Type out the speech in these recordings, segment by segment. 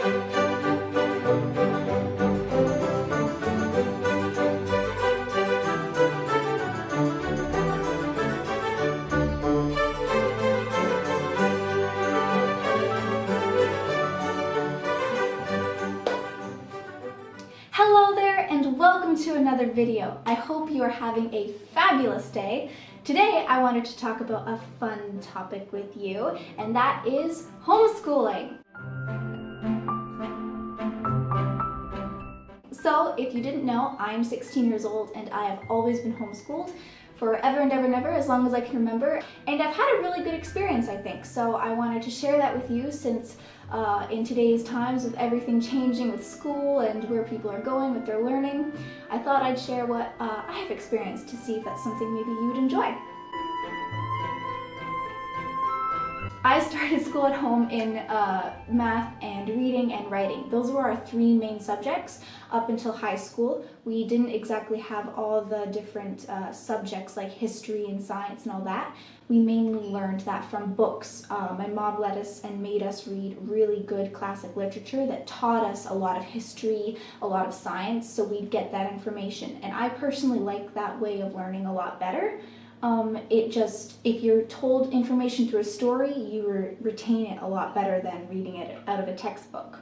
Hello there and welcome to another video. I hope you are having a fabulous day. Today I wanted to talk about a fun topic with you, and that is homeschooling. So if you didn't know, I'm 16 years old and I have always been homeschooled forever and ever and ever, as long as I can remember. And I've had a really good experience, I think. So I wanted to share that with you since in today's times with everything changing with school and where people are going with their learning, I thought I'd share what I have experienced to see if that's something maybe you would enjoy. I started school at home in math and reading and writing. Those were our three main subjects up until high school. We didn't exactly have all the different subjects like history and science and all that. We mainly learned that from books. My mom let us and made us read really good classic literature that taught us a lot of history, a lot of science, so we'd get that information. And I personally like that way of learning a lot better. If you're told information through a story, you retain it a lot better than reading it out of a textbook.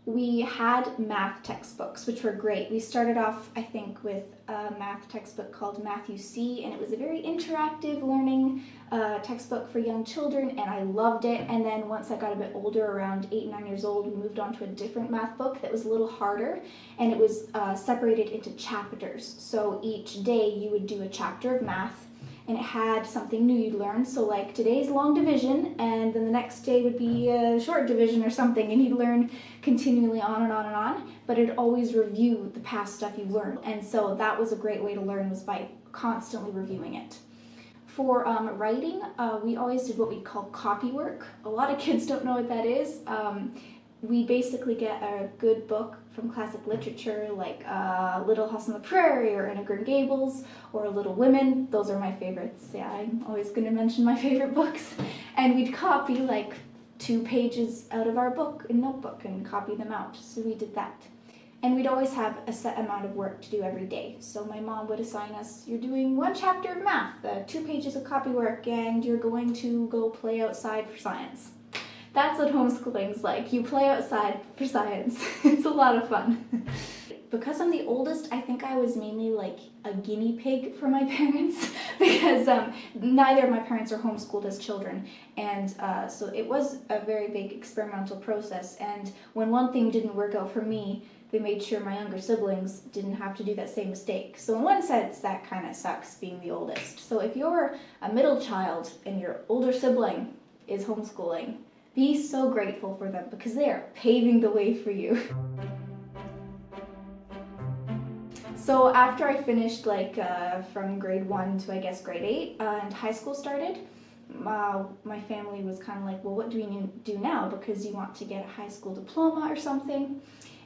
We had math textbooks, which were great. We started off, I think, with a math textbook called Math You See, and it was a very interactive learning textbook for young children, and I loved it. And then once I got a bit older, around 8, 9 years old, we moved on to a different math book that was a little harder, and it was separated into chapters. So each day you would do a chapter of math, and it had something new you'd learn. So like today's long division, and then the next day would be a short division or something, and you'd learn continually on and on and on, but it'd always review the past stuff you've learned. And so that was a great way to learn, was by constantly reviewing it. For writing, we always did what we call copy work. A lot of kids don't know what that is. We basically get a good book from classic literature like Little House on the Prairie or Anne of Green Gables or Little Women. Those are my favorites. Yeah, I'm always going to mention my favorite books. And we'd copy like 2 pages out of our book in notebook and copy them out. So we did that. And we'd always have a set amount of work to do every day. So my mom would assign us, you're doing 1 chapter of math, 2 pages of copy work, and you're going to go play outside for science. That's what homeschooling's like. You play outside for science. It's a lot of fun. Because I'm the oldest, I think I was mainly like a guinea pig for my parents because neither of my parents are homeschooled as children. And so it was a very big experimental process. And when one thing didn't work out for me, they made sure my younger siblings didn't have to do that same mistake. So in one sense, that kind of sucks being the oldest. So if you're a middle child and your older sibling is homeschooling, be so grateful for them because they are paving the way for you. So after I finished from grade 1 to I guess grade 8 and high school started, my family was kind of like, well, what do we need to do now? Because you want to get a high school diploma or something.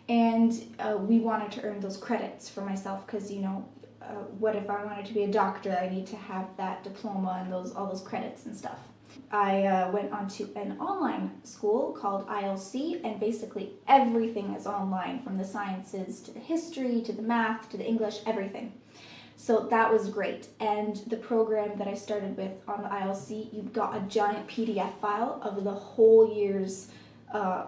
And we wanted to earn those credits for myself because, you know, what if I wanted to be a doctor? I need to have that diploma and all those credits and stuff. I went on to an online school called ILC, and basically everything is online, from the sciences to the history to the math to the English, everything. So that was great. And the program that I started with on the ILC, you got a giant PDF file of the whole year's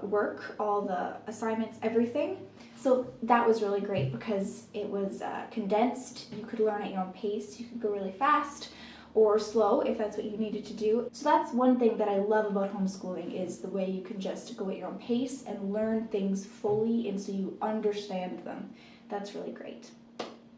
work, all the assignments, everything. So that was really great because it was condensed. You could learn at your own pace. You could go really fast or slow if that's what you needed to do. So that's one thing that I love about homeschooling, is the way you can just go at your own pace and learn things fully, and so you understand them. That's really great.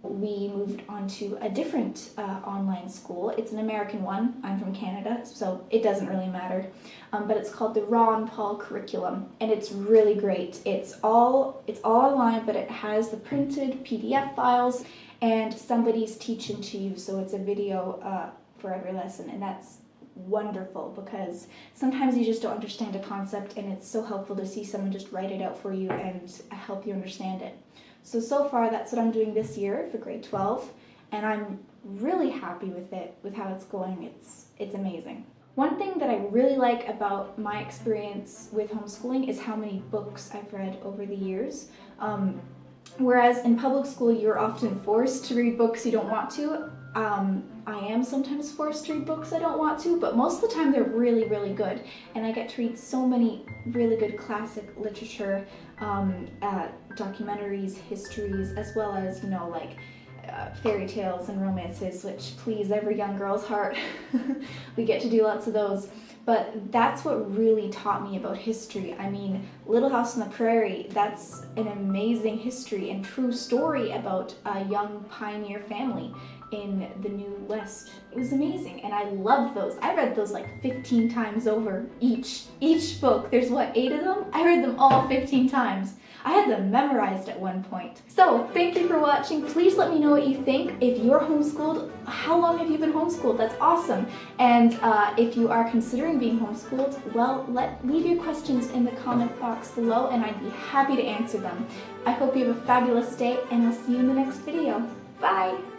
We moved on to a different online school. It's an American one. I'm from Canada, so it doesn't really matter. But it's called the Ron Paul curriculum, and it's really great. It's all online, but it has the printed PDF files, and somebody's teaching to you, so it's a video for every lesson, and that's wonderful because sometimes you just don't understand a concept, and it's so helpful to see someone just write it out for you and help you understand it. So far that's what I'm doing this year for grade 12, and I'm really happy with it, with how it's going. It's amazing. One thing that I really like about my experience with homeschooling is how many books I've read over the years. Whereas in public school, you're often forced to read books you don't want to. I am sometimes forced to read books I don't want to, but most of the time they're really, really good. And I get to read so many really good classic literature, documentaries, histories, as well as, fairy tales and romances, which please every young girl's heart. We get to do lots of those. But that's what really taught me about history. I mean, Little House on the Prairie, that's an amazing history and true story about a young pioneer family in the New West. It was amazing, and I loved those. I read those like 15 times over each book. There's what, 8 of them? I read them all 15 times. I had them memorized at one point. So, thank you for watching. Please let me know what you think. If you're homeschooled, how long have you been homeschooled? That's awesome. And if you are considering being homeschooled, well, leave your questions in the comment box below and I'd be happy to answer them. I hope you have a fabulous day and I'll see you in the next video. Bye!